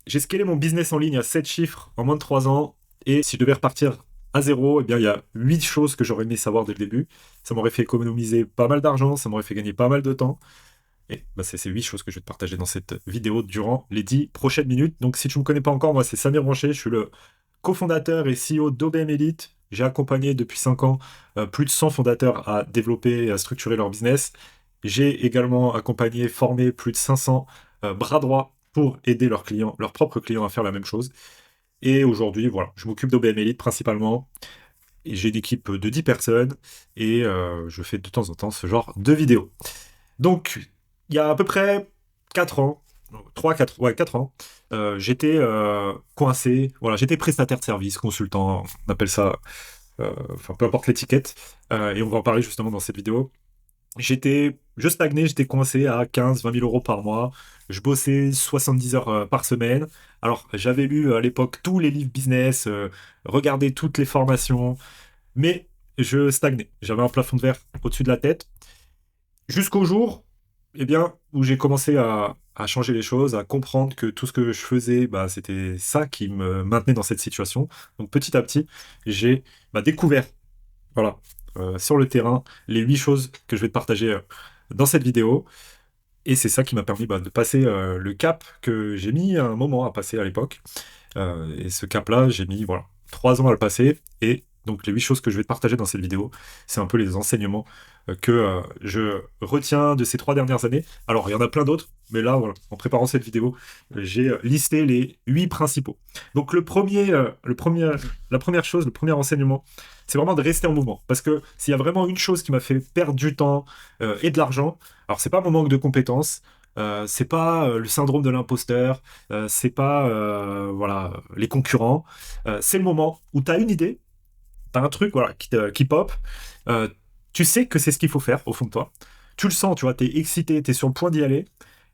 J'ai scalé mon business en ligne à 7 chiffres en moins de 3 ans. Et si je devais repartir à zéro, eh bien, il y a 8 choses que j'aurais aimé savoir dès le début. Ça m'aurait fait économiser pas mal d'argent, ça m'aurait fait gagner pas mal de temps. Et bah, c'est ces 8 choses que je vais te partager dans cette vidéo durant les 10 prochaines minutes. Donc si tu ne me connais pas encore, moi c'est Samir Branché, je suis le cofondateur et CEO d'OBM Elite. J'ai accompagné depuis 5 ans plus de 100 fondateurs à développer et à structurer leur business. J'ai également accompagné, formé plus de 500 bras droits pour aider leurs clients, leurs propres clients à faire la même chose. Et aujourd'hui, voilà, je m'occupe d'OBM Elite principalement. Et j'ai une équipe de 10 personnes et je fais de temps en temps ce genre de vidéos. Donc, il y a à peu près 4 ans, 4 ans, j'étais coincé, voilà, j'étais prestataire de service, consultant, on appelle ça, enfin peu importe l'étiquette, et on va en parler justement dans cette vidéo. Je stagnais, j'étais coincé à 15-20 000 euros par mois. Je bossais 70 heures par semaine. Alors, j'avais lu à l'époque tous les livres business, regardé toutes les formations, mais je stagnais. J'avais un plafond de verre au-dessus de la tête. Jusqu'au jour, eh bien, où j'ai commencé à changer les choses, à comprendre que tout ce que je faisais, bah, c'était ça qui me maintenait dans cette situation. Donc, petit à petit, j'ai découvert, voilà, sur le terrain, les 8 choses que je vais te partager dans cette vidéo. Et c'est ça qui m'a permis de passer le cap que j'ai mis un moment à passer à l'époque. Et ce cap-là, j'ai mis voilà, 3 ans à le passer. Et donc les 8 choses que je vais te partager dans cette vidéo, c'est un peu les enseignements que je retiens de ces 3 dernières années. Alors, il y en a plein d'autres, mais là, voilà, en préparant cette vidéo, j'ai listé les 8 principaux. Donc la première chose, le premier enseignement, c'est vraiment de rester en mouvement. Parce que s'il y a vraiment une chose qui m'a fait perdre du temps et de l'argent, alors c'est pas mon manque de compétences, c'est pas le syndrome de l'imposteur, c'est pas voilà, les concurrents. C'est le moment où tu as une idée, tu as un truc voilà, qui pop, euh, tu sais que c'est ce qu'il faut faire au fond de toi. Tu le sens, tu vois, tu es excité, tu es sur le point d'y aller.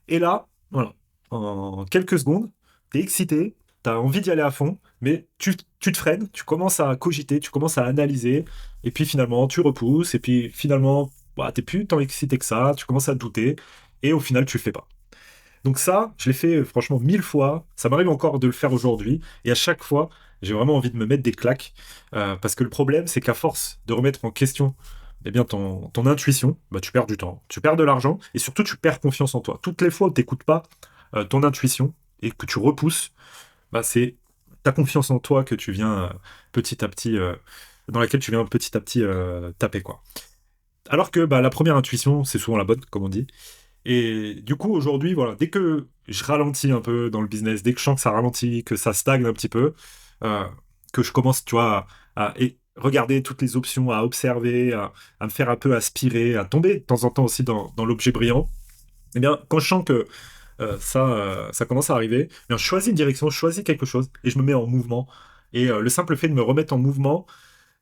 Et là, voilà, en quelques secondes, tu es excité, tu as envie d'y aller à fond, mais tu te freines, tu commences à cogiter, tu commences à analyser, et puis finalement, tu repousses, et puis finalement, bah, tu n'es plus tant excité que ça, tu commences à douter, et au final, tu le fais pas. Donc ça, je l'ai fait franchement 1000 fois. Ça m'arrive encore de le faire aujourd'hui. Et à chaque fois, j'ai vraiment envie de me mettre des claques. Parce que le problème, c'est qu'à force de remettre en question eh bien, ton intuition, bah, tu perds du temps, tu perds de l'argent et surtout tu perds confiance en toi. Toutes les fois où tu n'écoutes pas ton intuition et que tu repousses, bah, c'est ta confiance en toi que tu viens petit à petit, dans laquelle tu viens petit à petit taper, quoi. Alors que bah, la première intuition, c'est souvent la bonne, comme on dit. Et du coup, aujourd'hui, voilà, dès que je ralentis un peu dans le business, dès que je sens que ça ralentit, que ça stagne un petit peu, euh, que je commence, tu vois, à regarder toutes les options, à observer, à me faire un peu aspirer, à tomber de temps en temps aussi dans l'objet brillant, eh bien, quand je sens que ça commence à arriver, eh bien, je choisis une direction, je choisis quelque chose et je me mets en mouvement. Et le simple fait de me remettre en mouvement,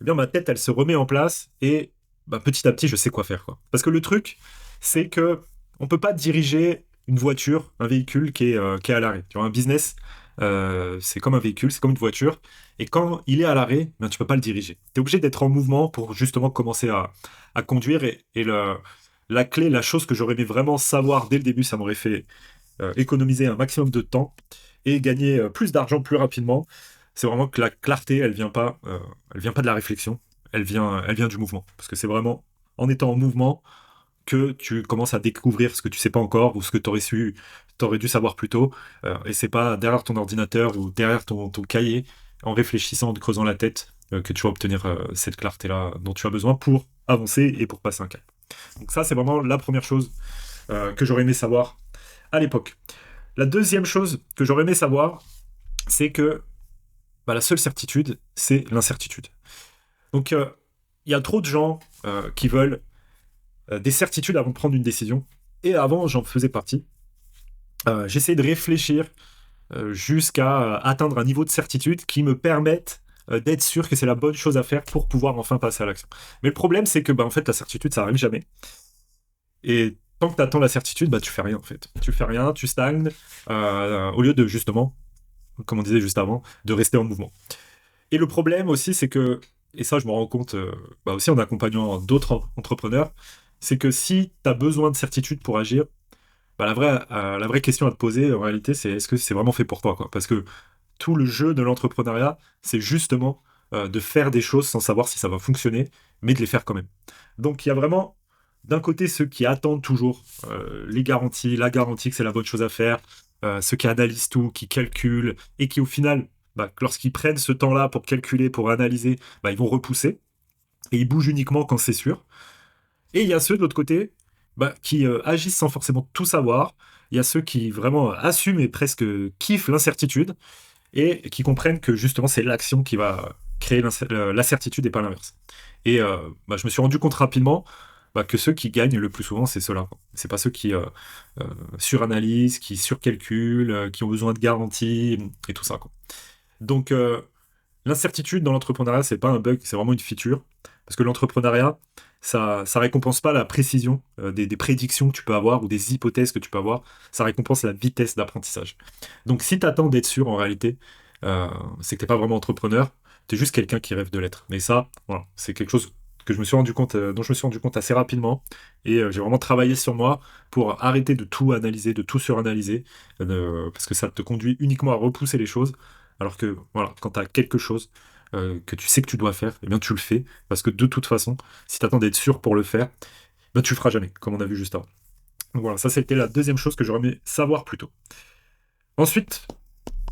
eh bien, ma tête, elle se remet en place et bah, petit à petit, je sais quoi faire, quoi. Parce que le truc, c'est que on peut pas diriger une voiture, un véhicule qui est à l'arrêt. Tu vois, un business, c'est comme un véhicule, c'est comme une voiture. Et quand il est à l'arrêt, ben, tu peux pas le diriger. Tu es obligé d'être en mouvement pour justement commencer à conduire. Et la clé, la chose que j'aurais aimé vraiment savoir dès le début, ça m'aurait fait économiser un maximum de temps et gagner plus d'argent plus rapidement. C'est vraiment que la clarté, elle vient pas de la réflexion, elle vient du mouvement. Parce que c'est vraiment en étant en mouvement que tu commences à découvrir ce que tu sais pas encore ou ce que t'aurais dû savoir plus tôt. Et c'est pas derrière ton ordinateur ou derrière ton cahier, en réfléchissant, en te creusant la tête, que tu vas obtenir cette clarté-là dont tu as besoin pour avancer et pour passer un cap. Donc ça, c'est vraiment la première chose que j'aurais aimé savoir à l'époque. La deuxième chose que j'aurais aimé savoir, c'est que bah, la seule certitude, c'est l'incertitude. Donc, il y a trop de gens qui veulent des certitudes avant de prendre une décision. Et avant, j'en faisais partie. J'essaie de réfléchir jusqu'à atteindre un niveau de certitude qui me permette d'être sûr que c'est la bonne chose à faire pour pouvoir enfin passer à l'action. Mais le problème, c'est que bah, en fait, la certitude, ça arrive jamais. Et tant que tu attends la certitude, bah, tu fais rien en fait. Tu fais rien, tu stagnes, au lieu de justement, comme on disait juste avant, de rester en mouvement. Et le problème aussi, c'est que, et ça je me rends compte bah aussi en accompagnant d'autres entrepreneurs, c'est que si tu as besoin de certitude pour agir, la vraie question à te poser, en réalité, c'est est-ce que c'est vraiment fait pour toi, quoi? Parce que tout le jeu de l'entrepreneuriat, c'est justement de faire des choses sans savoir si ça va fonctionner, mais de les faire quand même. Donc il y a vraiment, d'un côté, ceux qui attendent toujours les garanties, la garantie que c'est la bonne chose à faire, ceux qui analysent tout, qui calculent, et qui au final, lorsqu'ils prennent ce temps-là pour calculer, pour analyser, ils vont repousser, et ils bougent uniquement quand c'est sûr. Et il y a ceux de l'autre côté qui agissent sans forcément tout savoir. Il y a ceux qui vraiment assument et presque kiffent l'incertitude et qui comprennent que justement c'est l'action qui va créer la certitude et pas l'inverse. Et je me suis rendu compte rapidement que ceux qui gagnent le plus souvent, c'est ceux-là, quoi. C'est pas ceux qui suranalysent, qui surcalculent, qui ont besoin de garanties et tout ça, quoi. Donc l'incertitude dans l'entrepreneuriat, c'est pas un bug, c'est vraiment une feature. Parce que l'entrepreneuriat, ça récompense pas la précision des prédictions que tu peux avoir ou des hypothèses que tu peux avoir. Ça récompense la vitesse d'apprentissage. Donc si tu attends d'être sûr, en réalité, c'est que t'es pas vraiment entrepreneur, tu es juste quelqu'un qui rêve de l'être. Mais ça, voilà, c'est quelque chose que je me suis rendu compte, dont je me suis rendu compte assez rapidement. Et j'ai vraiment travaillé sur moi pour arrêter de tout analyser, de tout suranalyser, parce que ça te conduit uniquement à repousser les choses. Alors que voilà, quand tu as quelque chose que tu sais que tu dois faire, eh bien tu le fais. Parce que de toute façon, si tu attends d'être sûr pour le faire, tu le feras jamais, comme on a vu juste avant. Donc voilà, ça c'était la deuxième chose que j'aurais aimé savoir plus tôt. Ensuite,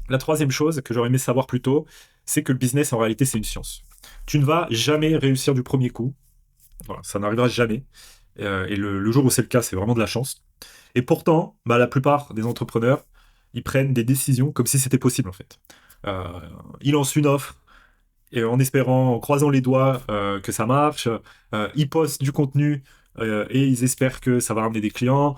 la troisième chose que j'aurais aimé savoir plus tôt, c'est que le business en réalité c'est une science. Tu ne vas jamais réussir du premier coup. Voilà, ça n'arrivera jamais. Et le jour où c'est le cas, c'est vraiment de la chance. Et pourtant, la plupart des entrepreneurs, ils prennent des décisions comme si c'était possible en fait. Euh, Ils lancent une offre, et en espérant, en croisant les doigts que ça marche. Ils postent du contenu et ils espèrent que ça va ramener des clients.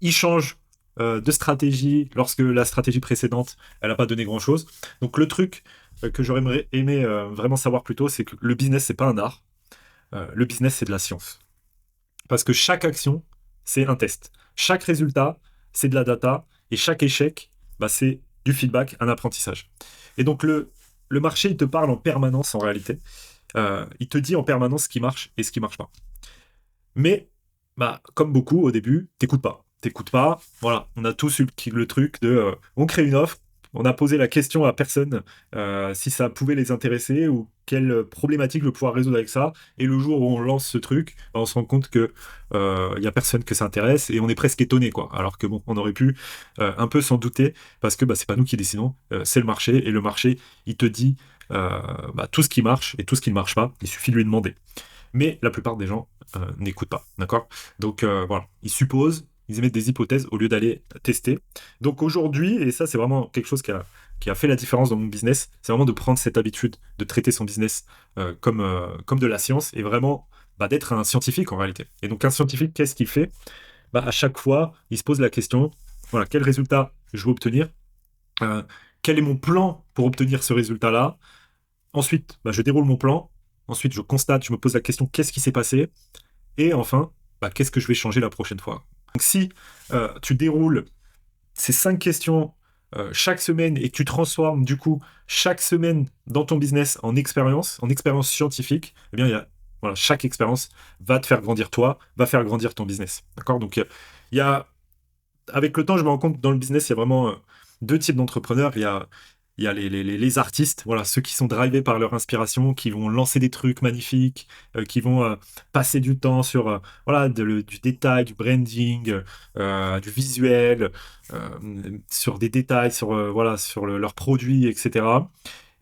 Ils changent de stratégie lorsque la stratégie précédente, elle n'a pas donné grand-chose. Donc le truc que j'aurais aimé vraiment savoir plus tôt, c'est que le business, c'est pas un art. Le business, c'est de la science. Parce que chaque action, c'est un test. Chaque résultat, c'est de la data. Et chaque échec, c'est du feedback, un apprentissage. Et donc le marché, il te parle en permanence en réalité. Il te dit en permanence ce qui marche et ce qui marche pas. Mais, comme beaucoup au début, t'écoutes pas. T'écoutes pas. Voilà, on a tous eu le truc de, on crée une offre, on a posé la question à personne si ça pouvait les intéresser ou quelle problématique je vais pouvoir résoudre avec ça. Et le jour où on lance ce truc, on se rend compte que y a personne que ça intéresse et on est presque étonné, quoi. Alors que bon, on aurait pu un peu s'en douter parce que c'est pas nous qui décidons, c'est le marché et le marché, il te dit tout ce qui marche et tout ce qui ne marche pas. Il suffit de lui demander. Mais la plupart des gens n'écoutent pas, d'accord? Donc voilà, ils supposent, ils émettent des hypothèses au lieu d'aller tester. Donc aujourd'hui, et ça c'est vraiment quelque chose qui a fait la différence dans mon business, c'est vraiment de prendre cette habitude de traiter son business comme de la science et vraiment d'être un scientifique en réalité. Et donc un scientifique, qu'est-ce qu'il fait? À chaque fois, il se pose la question, voilà, quel résultat je veux obtenir? Euh, Quel est mon plan pour obtenir ce résultat-là? Ensuite, je déroule mon plan. Ensuite, je constate, je me pose la question, qu'est-ce qui s'est passé? Et enfin, qu'est-ce que je vais changer la prochaine fois? Donc si tu déroules ces 5 questions chaque semaine et que tu transformes du coup chaque semaine dans ton business en expérience scientifique, eh bien, voilà, chaque expérience va te faire grandir toi, va faire grandir ton business. D'accord? Donc, il y a, avec le temps, je me rends compte que dans le business, il y a vraiment deux types d'entrepreneurs. Il y a les artistes, voilà, ceux qui sont drivés par leur inspiration, qui vont lancer des trucs magnifiques, qui vont passer du temps sur voilà, du détail, du branding, du visuel, sur des détails, sur, voilà, sur leurs produits, etc.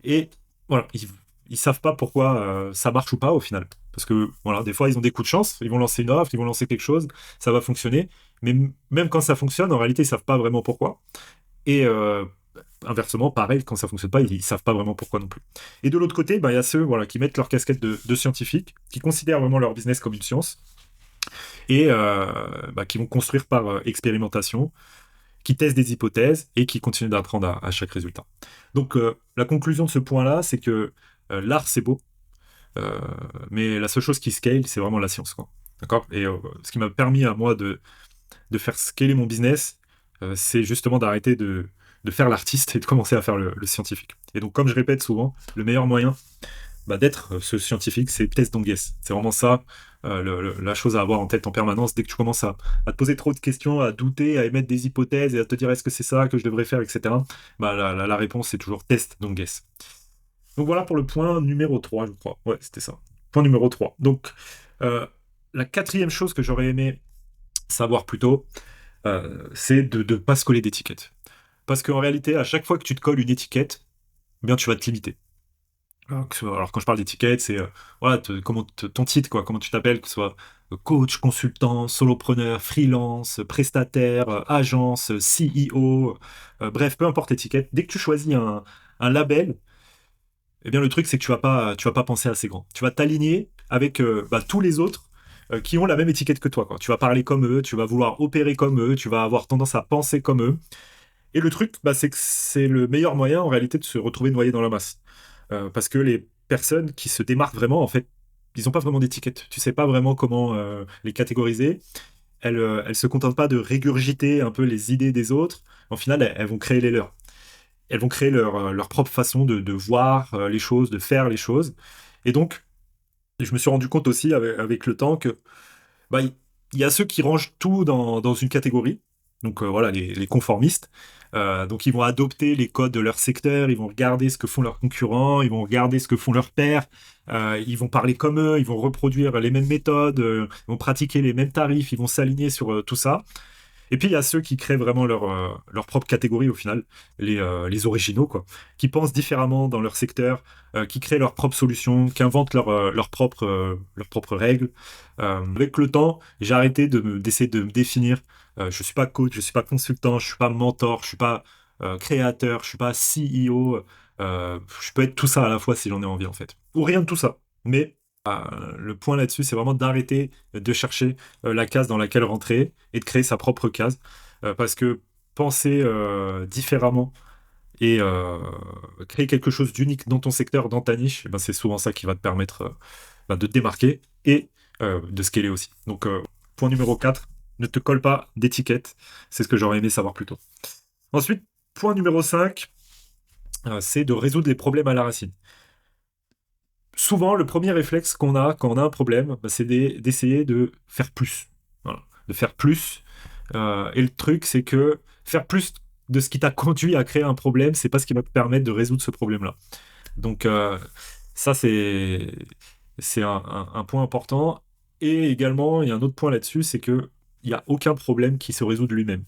Et voilà, ils savent pas pourquoi ça marche ou pas au final. Parce que voilà, des fois, ils ont des coups de chance, ils vont lancer une offre, ils vont lancer quelque chose, ça va fonctionner. Mais même quand ça fonctionne, en réalité, ils savent pas vraiment pourquoi. Et inversement, pareil, quand ça fonctionne pas, ils savent pas vraiment pourquoi non plus. Et de l'autre côté, il y a ceux voilà, qui mettent leur casquette de scientifiques, qui considèrent vraiment leur business comme une science, et qui vont construire par expérimentation, qui testent des hypothèses, et qui continuent d'apprendre à chaque résultat. Donc la conclusion de ce point-là, c'est que l'art, c'est beau, mais la seule chose qui scale, c'est vraiment la science, quoi. D'accord? Et ce qui m'a permis à moi de faire scaler mon business, c'est justement d'arrêter de faire l'artiste et de commencer à faire le scientifique. Et donc, comme je répète souvent, le meilleur moyen d'être ce scientifique, c'est test don't guess. C'est vraiment ça, la chose à avoir en tête en permanence. Dès que tu commences à te poser trop de questions, à douter, à émettre des hypothèses et à te dire est-ce que c'est ça que je devrais faire, etc., la réponse c'est toujours test don't guess. Donc voilà pour le point numéro 3, je crois. Ouais, c'était ça. Point numéro 3. Donc, euh, la quatrième chose que j'aurais aimé savoir plus tôt, c'est de ne pas se coller d'étiquette. Parce qu'en réalité, à chaque fois que tu te colles une étiquette, eh bien tu vas te limiter. Alors, quand je parle d'étiquette, c'est voilà, ton titre, quoi, comment tu t'appelles, que ce soit coach, consultant, solopreneur, freelance, prestataire, agence, CEO, bref, peu importe l'étiquette. Dès que tu choisis un label, eh bien le truc c'est que tu vas pas penser assez grand. Tu vas t'aligner avec tous les autres qui ont la même étiquette que toi, quoi. Tu vas parler comme eux, tu vas vouloir opérer comme eux, tu vas avoir tendance à penser comme eux. Et le truc, c'est que c'est le meilleur moyen en réalité de se retrouver noyé dans la masse. Parce que les personnes qui se démarquent vraiment, en fait, ils n'ont pas vraiment d'étiquette. Tu sais pas vraiment comment les catégoriser. Elles se contentent pas de régurgiter un peu les idées des autres. En final, elles vont créer les leurs. Elles vont créer leur propre façon de voir les choses, de faire les choses. Et donc, je me suis rendu compte aussi avec le temps que il y a ceux qui rangent tout dans une catégorie. Donc voilà, les conformistes. Donc ils vont adopter les codes de leur secteur, ils vont regarder ce que font leurs concurrents, ils vont regarder ce que font leurs pairs, ils vont parler comme eux, ils vont reproduire les mêmes méthodes, ils vont pratiquer les mêmes tarifs, ils vont s'aligner sur tout ça. Et puis il y a ceux qui créent vraiment leur propre catégorie au final, les originaux, quoi, qui pensent différemment dans leur secteur, qui créent leurs propres solutions, qui inventent leurs propres règles. Avec le temps, j'ai arrêté d'essayer de me définir. Je suis pas coach, je suis pas consultant, je suis pas mentor, je suis pas créateur, je suis pas CEO. Je peux être tout ça à la fois si j'en ai envie en fait. Ou rien de tout ça. Mais le point là-dessus, c'est vraiment d'arrêter de chercher la case dans laquelle rentrer et de créer sa propre case. Parce que penser différemment et créer quelque chose d'unique dans ton secteur, dans ta niche, eh ben, c'est souvent ça qui va te permettre de te démarquer et de scaler aussi. Donc, point numéro 4, ne te colle pas d'étiquette. C'est ce que j'aurais aimé savoir plus tôt. Ensuite, point numéro 5, c'est de résoudre les problèmes à la racine. Souvent, le premier réflexe qu'on a quand on a un problème, c'est d'essayer de faire plus. Voilà. De faire plus. Et le truc, c'est que faire plus de ce qui t'a conduit à créer un problème, c'est pas ce qui va te permettre de résoudre ce problème-là. Donc, ça, c'est un point important. Et également, il y a un autre point là-dessus, c'est que il n'y a aucun problème qui se résout de lui-même.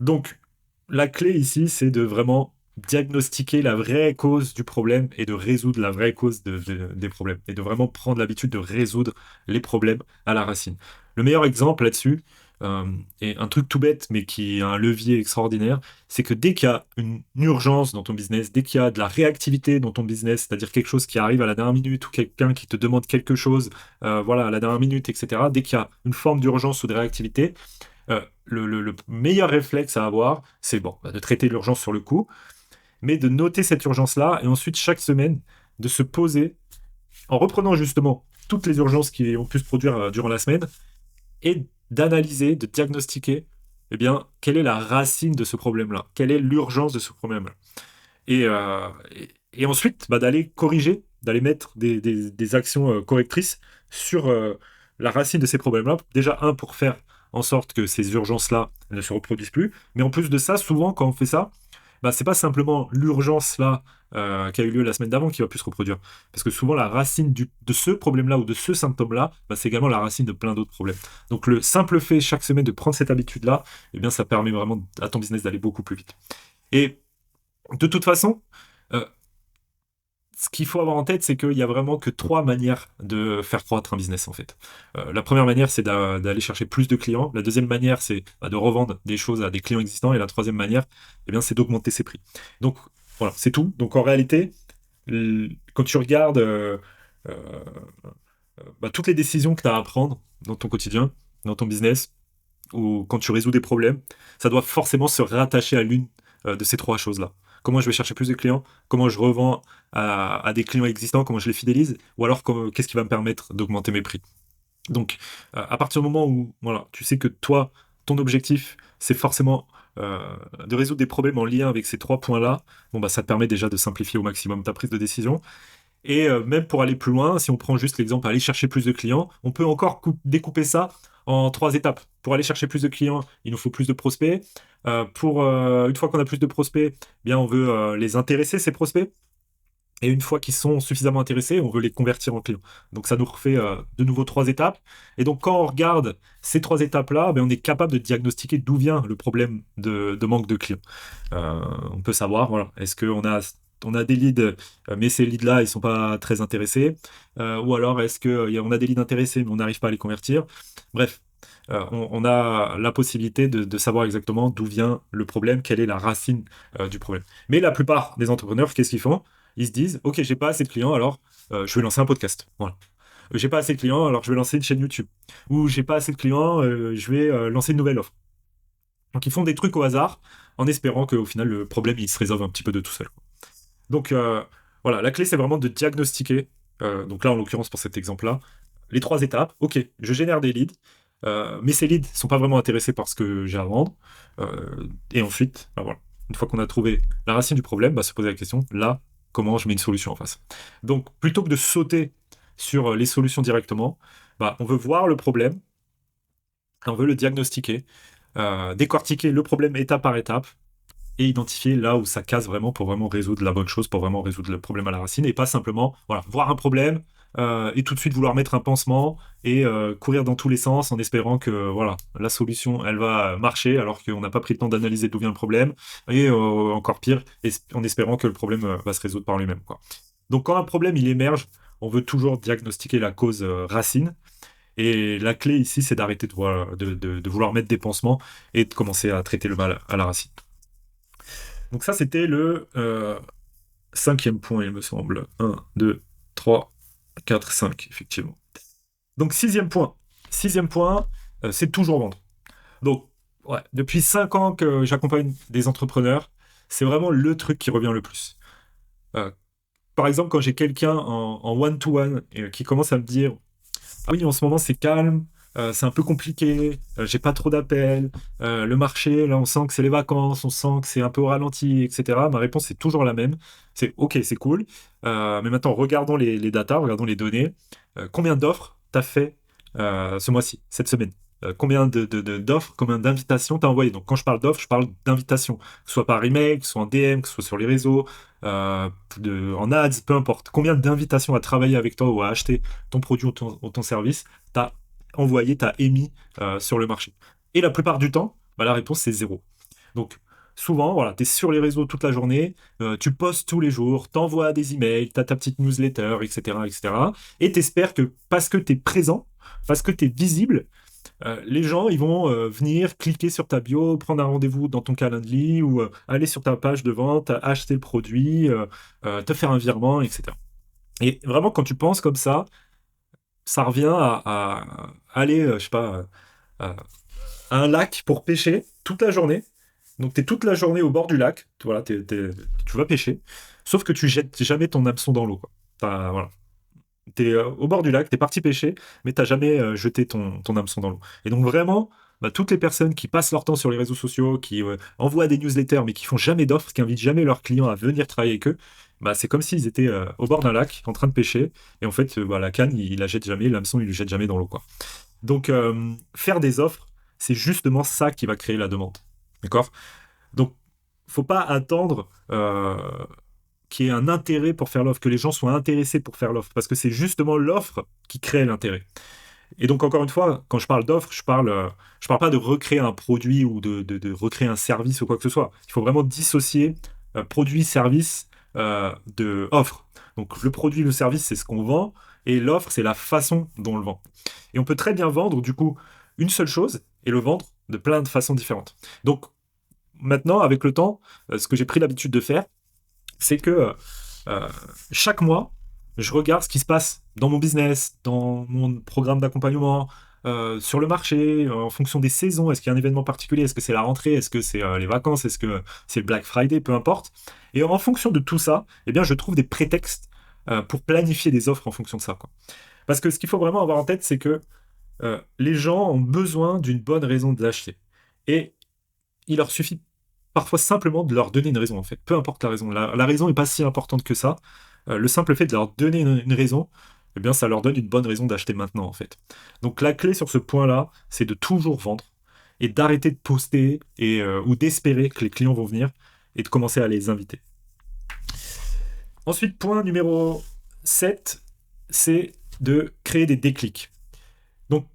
Donc, la clé ici, c'est de vraiment diagnostiquer la vraie cause du problème et de résoudre la vraie cause des problèmes. Et de vraiment prendre l'habitude de résoudre les problèmes à la racine. Le meilleur exemple là-dessus, et un truc tout bête, mais qui a un levier extraordinaire, c'est que dès qu'il y a une urgence dans ton business, dès qu'il y a de la réactivité dans ton business, c'est-à-dire quelque chose qui arrive à la dernière minute ou quelqu'un qui te demande quelque chose, voilà, à la dernière minute, etc., dès qu'il y a une forme d'urgence ou de réactivité, le meilleur réflexe à avoir, c'est bon, de traiter l'urgence sur le coup, mais de noter cette urgence-là et ensuite chaque semaine de se poser en reprenant justement toutes les urgences qui ont pu se produire durant la semaine et d'analyser, de diagnostiquer, eh bien, quelle est la racine de ce problème-là, quelle est l'urgence de ce problème-là. Et ensuite, d'aller corriger, d'aller mettre des actions correctrices sur la racine de ces problèmes-là. Déjà, un, pour faire en sorte que ces urgences-là ne se reproduisent plus. Mais en plus de ça, souvent, quand on fait ça, c'est pas simplement l'urgence là qui a eu lieu la semaine d'avant qui va plus se reproduire. Parce que souvent, la racine de ce problème-là ou de ce symptôme-là, c'est également la racine de plein d'autres problèmes. Donc, le simple fait chaque semaine de prendre cette habitude-là, eh bien, ça permet vraiment à ton business d'aller beaucoup plus vite. Et de toute façon, euh, ce qu'il faut avoir en tête, c'est qu'il y a vraiment que trois manières de faire croître un business en fait. La première manière, c'est d'aller chercher plus de clients. La deuxième manière, c'est de revendre des choses à des clients existants. Et la troisième manière, eh bien, c'est d'augmenter ses prix. Donc voilà, c'est tout. Donc en réalité, quand tu regardes euh, toutes les décisions que tu as à prendre dans ton quotidien, dans ton business, ou quand tu résous des problèmes, ça doit forcément se rattacher à l'une de ces trois choses-là. Comment je vais chercher plus de clients, comment je revends à des clients existants, comment je les fidélise, ou alors qu'est-ce qui va me permettre d'augmenter mes prix. Donc, à partir du moment où voilà, tu sais que toi, ton objectif, c'est forcément de résoudre des problèmes en lien avec ces trois points-là, ça te permet déjà de simplifier au maximum ta prise de décision. Et même pour aller plus loin, si on prend juste l'exemple aller chercher plus de clients, on peut encore découper ça en 3 étapes. Pour aller chercher plus de clients, il nous faut plus de prospects. Une fois qu'on a plus de prospects, eh bien on veut les intéresser, ces prospects. Et une fois qu'ils sont suffisamment intéressés, on veut les convertir en clients. Donc ça nous refait de nouveau 3 étapes. Et donc quand on regarde ces 3 étapes-là, ben, on est capable de diagnostiquer d'où vient le problème de manque de clients. On peut savoir, voilà, est-ce qu'on a des leads, mais ces leads-là, ils sont pas très intéressés, ou alors est-ce qu'on a des leads intéressés, mais on n'arrive pas à les convertir. Bref, on a la possibilité de savoir exactement d'où vient le problème, quelle est la racine du problème. Mais la plupart des entrepreneurs, qu'est-ce qu'ils font? Ils se disent, ok, j'ai pas assez de clients, alors je vais lancer un podcast. Voilà. J'ai pas assez de clients, alors je vais lancer une chaîne YouTube. Ou j'ai pas assez de clients, je vais lancer une nouvelle offre. Donc ils font des trucs au hasard en espérant qu'au final le problème il se résolve un petit peu de tout seul. Donc voilà, la clé c'est vraiment de diagnostiquer. Donc là en l'occurrence pour cet exemple-là, les 3 étapes. Ok, je génère des leads, mais ces leads sont pas vraiment intéressés par ce que j'ai à vendre. Et ensuite, bah voilà, une fois qu'on a trouvé la racine du problème, bah, se poser la question, là, comment je mets une solution en face. Donc plutôt que de sauter sur les solutions directement, bah, on veut voir le problème, on veut le diagnostiquer, décortiquer le problème étape par étape et identifier là où ça casse vraiment pour vraiment résoudre la bonne chose, pour vraiment résoudre le problème à la racine et pas simplement voilà, voir un problème et tout de suite vouloir mettre un pansement et courir dans tous les sens en espérant que voilà, la solution elle va marcher alors qu'on n'a pas pris le temps d'analyser d'où vient le problème et encore pire, en espérant que le problème va se résoudre par lui-même, quoi. Donc quand un problème il émerge, on veut toujours diagnostiquer la cause racine. Et la clé ici, c'est d'arrêter de vouloir mettre des pansements et de commencer à traiter le mal à la racine. Donc ça, c'était le 5e point, il me semble. 1, 2, 3, 4, 5, effectivement. Donc 6e point. 6e point, c'est toujours vendre. Donc, ouais, depuis 5 ans que j'accompagne des entrepreneurs, c'est vraiment le truc qui revient le plus. Euh, Par exemple, quand j'ai quelqu'un en one-to-one qui commence à me dire ah oui, en ce moment c'est calme, c'est un peu compliqué, j'ai pas trop d'appels, le marché, là on sent que c'est les vacances, on sent que c'est un peu au ralenti, etc. Ma réponse est toujours la même, c'est ok, c'est cool, mais maintenant regardons les datas, regardons les données. Combien d'offres t'as fait ce mois-ci, cette semaine? Combien d'offres, combien d'invitations t'as envoyé? Donc quand je parle d'offres, je parle d'invitations, que ce soit par email, que ce soit en DM, que ce soit sur les réseaux, en ads, peu importe. Combien d'invitations à travailler avec toi ou à acheter ton produit ou ton service t'as envoyé, t'as émis sur le marché? Et la plupart du temps, bah, la réponse c'est zéro. Donc souvent, voilà, tu es sur les réseaux toute la journée, tu postes tous les jours, t'envoies des emails, t'as ta petite newsletter, etc., etc. Et t'espères que parce que tu es présent, parce que tu es visible, les gens, ils vont venir cliquer sur ta bio, prendre un rendez-vous dans ton Calendly ou aller sur ta page de vente, acheter le produit, te faire un virement, etc. Et vraiment, quand tu penses comme ça revient à aller, je sais pas, à un lac pour pêcher toute la journée. Donc, tu es toute la journée au bord du lac, voilà, tu vas pêcher, sauf que tu jettes jamais ton hameçon dans l'eau, quoi. Voilà. Tu es au bord du lac, tu es parti pêcher, mais tu jamais jeté ton hameçon dans l'eau. Et donc vraiment, bah, toutes les personnes qui passent leur temps sur les réseaux sociaux, qui envoient des newsletters, mais qui font jamais d'offres, qui invitent jamais leurs clients à venir travailler avec eux, bah, c'est comme s'ils étaient au bord d'un lac, en train de pêcher, et en fait, bah, la canne, il la jette jamais, l'hameçon, il le jette jamais dans l'eau, quoi. Donc, faire des offres, c'est justement ça qui va créer la demande. D'accord? Donc, faut pas attendre qu'il y ait un intérêt pour faire l'offre, que les gens soient intéressés pour faire l'offre, parce que c'est justement l'offre qui crée l'intérêt. Et donc, encore une fois, quand je parle d'offre, je parle pas de recréer un produit ou de recréer un service ou quoi que ce soit. Il faut vraiment dissocier produit, service de offre. Donc, le produit, le service, c'est ce qu'on vend, et l'offre, c'est la façon dont on le vend. Et on peut très bien vendre, du coup, une seule chose et le vendre de plein de façons différentes. Donc, maintenant, avec le temps, ce que j'ai pris l'habitude de faire, c'est que euh, chaque mois, je regarde ce qui se passe dans mon business, dans mon programme d'accompagnement, sur le marché, en fonction des saisons. Est-ce qu'il y a un événement particulier? Est-ce que c'est la rentrée? Est-ce que c'est les vacances? Est-ce que c'est le Black Friday? Peu importe. Et en fonction de tout ça, eh bien, je trouve des prétextes pour planifier des offres en fonction de ça, quoi. Parce que ce qu'il faut vraiment avoir en tête, c'est que les gens ont besoin d'une bonne raison de l'acheter. Et il leur suffit parfois simplement de leur donner une raison, en fait. Peu importe la raison. La raison n'est pas si importante que ça. le simple fait de leur donner une raison, eh bien, ça leur donne une bonne raison d'acheter maintenant, en fait. Donc, la clé sur ce point-là, c'est de toujours vendre et d'arrêter de poster ou d'espérer que les clients vont venir et de commencer à les inviter. Ensuite, point numéro 7, c'est de créer des déclics. Donc,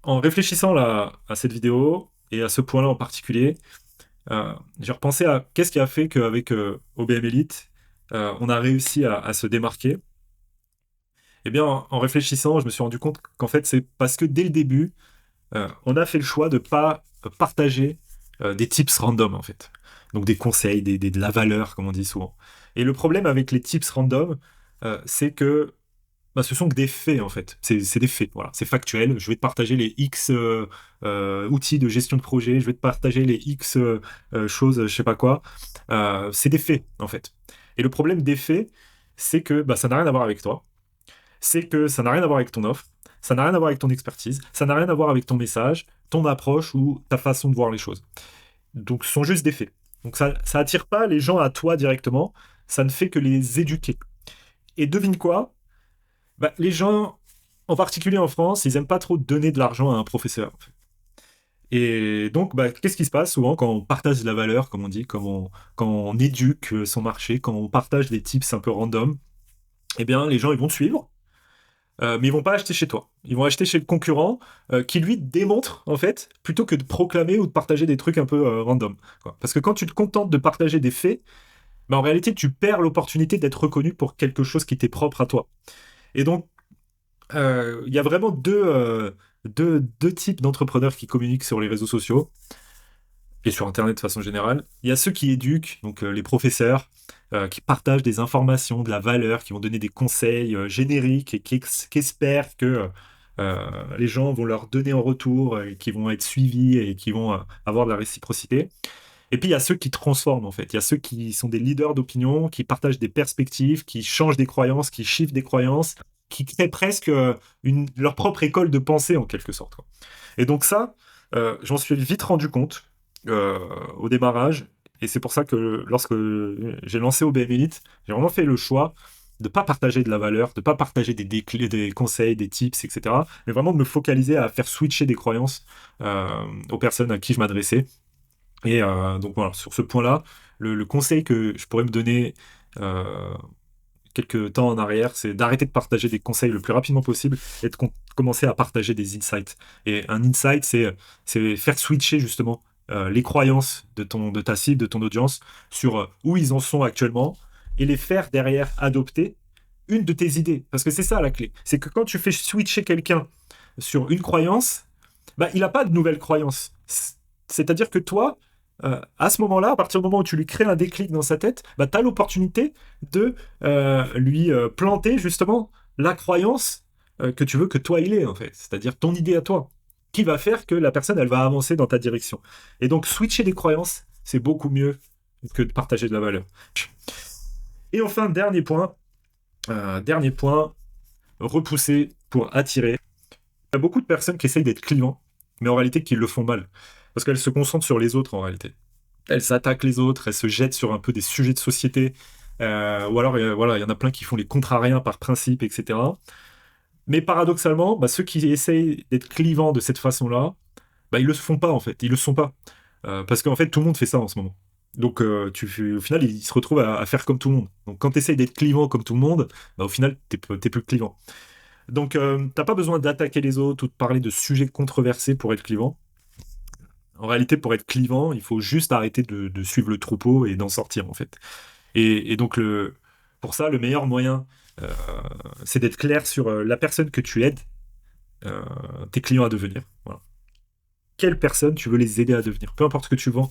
en réfléchissant là, à cette vidéo et à ce point-là en particulier, j'ai repensé à qu'est-ce qui a fait qu'avec OBM Elite, on a réussi à se démarquer. Eh bien, en réfléchissant, je me suis rendu compte qu'en fait, c'est parce que dès le début, on a fait le choix de ne pas partager des tips random, en fait. Donc des conseils, de la valeur, comme on dit souvent. Et le problème avec les tips random, c'est que ce sont que des faits, en fait. C'est des faits, voilà. C'est factuel. Je vais te partager les X outils de gestion de projet, je vais te partager les X choses, je sais pas quoi. C'est des faits, en fait. Et le problème des faits, c'est que ça n'a rien à voir avec toi. C'est que ça n'a rien à voir avec ton offre, ça n'a rien à voir avec ton expertise, ça n'a rien à voir avec ton message, ton approche ou ta façon de voir les choses. Donc ce sont juste des faits. Donc ça attire pas les gens à toi directement, ça ne fait que les éduquer. Et devine quoi? Les gens, en particulier en France, ils aiment pas trop donner de l'argent à un professeur. En fait. Et donc, qu'est-ce qui se passe souvent quand on partage de la valeur, comme on dit, quand on éduque son marché, quand on partage des tips un peu random? Eh bien, les gens, ils vont te suivre, mais ils vont pas acheter chez toi. Ils vont acheter chez le concurrent qui lui démontre en fait plutôt que de proclamer ou de partager des trucs un peu random. Quoi. Parce que quand tu te contentes de partager des faits, en réalité tu perds l'opportunité d'être reconnu pour quelque chose qui t'est propre à toi. Et donc il y a vraiment deux types d'entrepreneurs qui communiquent sur les réseaux sociaux et sur Internet de façon générale. Il y a ceux qui éduquent, donc les professeurs, qui partagent des informations, de la valeur, qui vont donner des conseils génériques et qui espèrent que les gens vont leur donner en retour, et qui vont être suivis et qui vont avoir de la réciprocité. Et puis il y a ceux qui transforment en fait. Il y a ceux qui sont des leaders d'opinion, qui partagent des perspectives, qui changent des croyances, qui chiffrent des croyances, qui créent presque leur propre école de pensée en quelque sorte. Quoi. Et donc ça, j'en suis vite rendu compte au démarrage. Et c'est pour ça que lorsque j'ai lancé OBM Elite, j'ai vraiment fait le choix de ne pas partager de la valeur, de ne pas partager des conseils, des tips, etc. Mais vraiment de me focaliser à faire switcher des croyances aux personnes à qui je m'adressais. Et donc voilà, sur ce point-là, le conseil que je pourrais me donner quelques temps en arrière, c'est d'arrêter de partager des conseils le plus rapidement possible et de commencer à partager des insights. Et un insight, c'est faire switcher justement les croyances de ta cible, de ton audience, sur où ils en sont actuellement, et les faire derrière adopter une de tes idées. Parce que c'est ça la clé. C'est que quand tu fais switcher quelqu'un sur une croyance, il n'a pas de nouvelle croyance. C'est-à-dire que toi, à ce moment-là, à partir du moment où tu lui crées un déclic dans sa tête, tu as l'opportunité de lui planter justement la croyance que tu veux que toi il ait, en fait. C'est-à-dire ton idée à toi, qui va faire que la personne, elle va avancer dans ta direction. Et donc, switcher des croyances, c'est beaucoup mieux que de partager de la valeur. Et enfin, dernier point, repousser pour attirer. Il y a beaucoup de personnes qui essayent d'être clients, mais en réalité qui le font mal. Parce qu'elles se concentrent sur les autres en réalité. Elles s'attaquent les autres, elles se jettent sur un peu des sujets de société, ou alors voilà, il y en a plein qui font les contrariens par principe, etc. Mais paradoxalement, ceux qui essayent d'être clivants de cette façon-là, ils le font pas en fait, ils le sont pas. Parce qu'en fait, tout le monde fait ça en ce moment. Donc au final, ils se retrouvent à faire comme tout le monde. Donc quand tu essayes d'être clivant comme tout le monde, au final, t'es plus clivant. Donc t'as pas besoin d'attaquer les autres ou de parler de sujets controversés pour être clivant. En réalité, pour être clivant, il faut juste arrêter de suivre le troupeau et d'en sortir, en fait. Et donc, pour ça, le meilleur moyen, c'est d'être clair sur la personne que tu aides tes clients à devenir. Voilà. Quelle personne tu veux les aider à devenir? Peu importe ce que tu vends,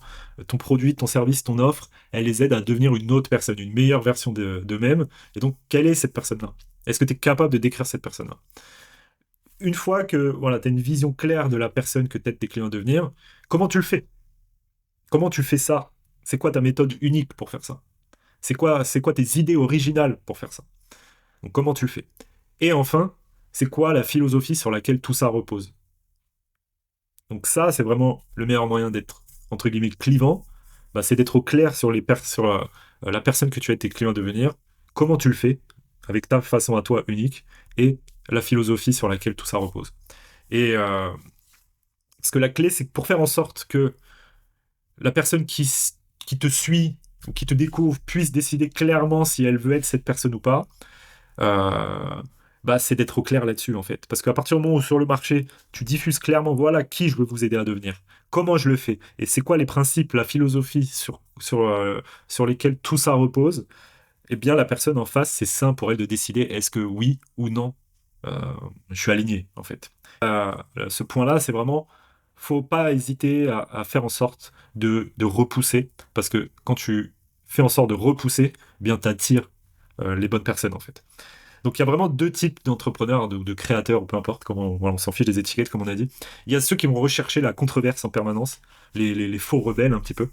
ton produit, ton service, ton offre, elle les aide à devenir une autre personne, une meilleure version d'eux-mêmes. Et donc, quelle est cette personne-là? Est-ce que tu es capable de décrire cette personne-là? Une fois que voilà, tu as une vision claire de la personne que t'aides tes clients à devenir, comment tu le fais? Comment tu fais ça? C'est quoi ta méthode unique pour faire ça? C'est quoi tes idées originales pour faire ça? Donc comment tu le fais? Et enfin, c'est quoi la philosophie sur laquelle tout ça repose? Donc ça, c'est vraiment le meilleur moyen d'être, entre guillemets, clivant. C'est d'être au clair sur la personne que tu aides tes clients à devenir. Comment tu le fais? avec ta façon à toi unique, et la philosophie sur laquelle tout ça repose. Et parce que la clé, c'est que pour faire en sorte que la personne qui te suit ou qui te découvre puisse décider clairement si elle veut être cette personne ou pas, euh, bah, c'est d'être au clair là-dessus, en fait. Parce qu'à partir du moment où sur le marché, tu diffuses clairement, voilà qui je veux vous aider à devenir, comment je le fais, et c'est quoi les principes, la philosophie sur lesquels tout ça repose, eh bien, la personne en face, c'est simple pour elle de décider est-ce que oui ou non, euh, je suis aligné, en fait. Ce point-là, c'est vraiment, faut pas hésiter à faire en sorte de repousser, parce que quand tu fais en sorte de repousser, eh bien, t'attires les bonnes personnes, en fait. Donc il y a vraiment deux types d'entrepreneurs, de créateurs, ou peu importe, comment, voilà, on s'en fiche des étiquettes, comme on a dit. Il y a ceux qui vont rechercher la controverse en permanence, les faux rebelles un petit peu,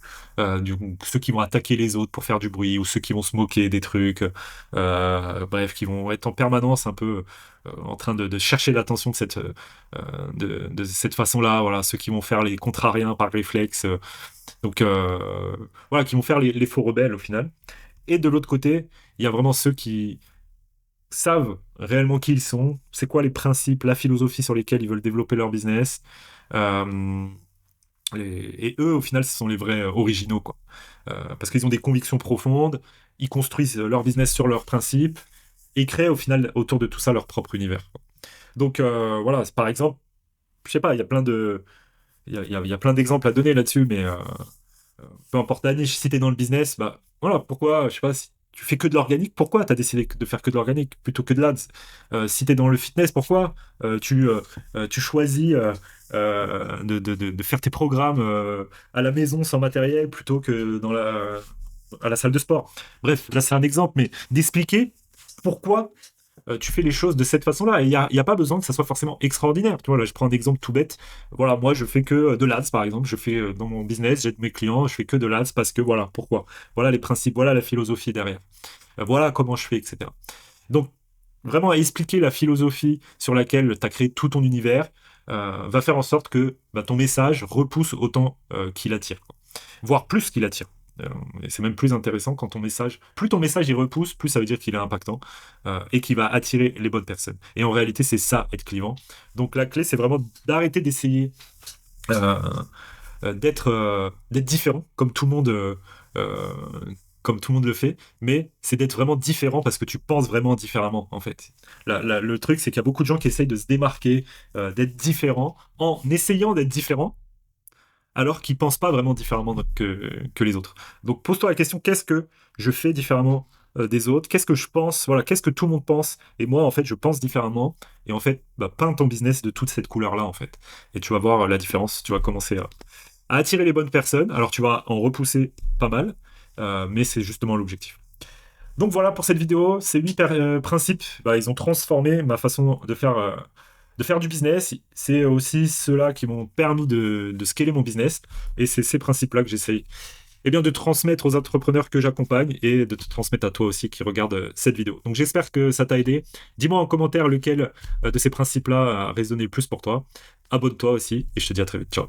ceux qui vont attaquer les autres pour faire du bruit, ou ceux qui vont se moquer des trucs, bref, qui vont être en permanence un peu en train de chercher l'attention de cette façon-là, voilà, ceux qui vont faire les contrariens par réflexe, voilà, qui vont faire les faux rebelles au final. Et de l'autre côté, il y a vraiment ceux qui savent réellement qui ils sont, c'est quoi les principes, la philosophie sur lesquels ils veulent développer leur business. Euh, et eux, au final, ce sont les vrais originaux, quoi. Parce qu'ils ont des convictions profondes, ils construisent leur business sur leurs principes, et ils créent au final, autour de tout ça, leur propre univers, quoi. Donc voilà, par exemple, je sais pas, il y a plein de... il y a plein d'exemples à donner là-dessus, mais peu importe la niche, si t'es dans le business, bah voilà, pourquoi, je sais pas, si tu fais que de l'organique, pourquoi t'as décidé de faire que de l'organique plutôt que de l'ads? Si t'es dans le fitness, pourquoi tu choisis de faire tes programmes à la maison sans matériel plutôt que à la salle de sport? Bref, là c'est un exemple, mais d'expliquer pourquoi tu fais les choses de cette façon-là. Et il y a pas besoin que ça soit forcément extraordinaire. Tu vois, là, je prends un exemple tout bête. Voilà, moi, je fais que de l'ADS, par exemple. Je fais dans mon business, j'aide mes clients, je fais que de l'ADS parce que voilà, pourquoi? Voilà les principes, voilà la philosophie derrière. Voilà comment je fais, etc. Donc, vraiment expliquer la philosophie sur laquelle tu as créé tout ton univers va faire en sorte que bah, ton message repousse autant qu'il attire, quoi. Voire plus qu'il attire. Euh, et c'est même plus intéressant quand plus ton message il repousse, plus ça veut dire qu'il est impactant et qu'il va attirer les bonnes personnes. Et en réalité, c'est ça, être clivant. Donc la clé, c'est vraiment d'arrêter d'essayer euh, d'être différent, euh, comme tout le monde le fait, mais c'est d'être vraiment différent parce que tu penses vraiment différemment, en fait. Le truc, c'est qu'il y a beaucoup de gens qui essayent de se démarquer, d'être différents, en essayant d'être différents, alors qu'ils pensent pas vraiment différemment que les autres. Donc pose-toi la question, qu'est-ce que je fais différemment des autres? Qu'est-ce que je pense? Voilà, qu'est-ce que tout le monde pense? Et moi, en fait, je pense différemment. Et en fait, bah, peins ton business de toute cette couleur-là, en fait. Et tu vas voir la différence. Tu vas commencer à attirer les bonnes personnes. Alors tu vas en repousser pas mal, mais c'est justement l'objectif. Donc voilà pour cette vidéo. Ces 8 principes, bah, ils ont transformé ma façon de faire du business. C'est aussi ceux-là qui m'ont permis de scaler mon business. Et c'est ces principes-là que j'essaye de transmettre aux entrepreneurs que j'accompagne et de te transmettre à toi aussi qui regarde cette vidéo. Donc j'espère que ça t'a aidé. Dis-moi en commentaire lequel de ces principes-là a résonné le plus pour toi. Abonne-toi aussi et je te dis à très vite. Ciao.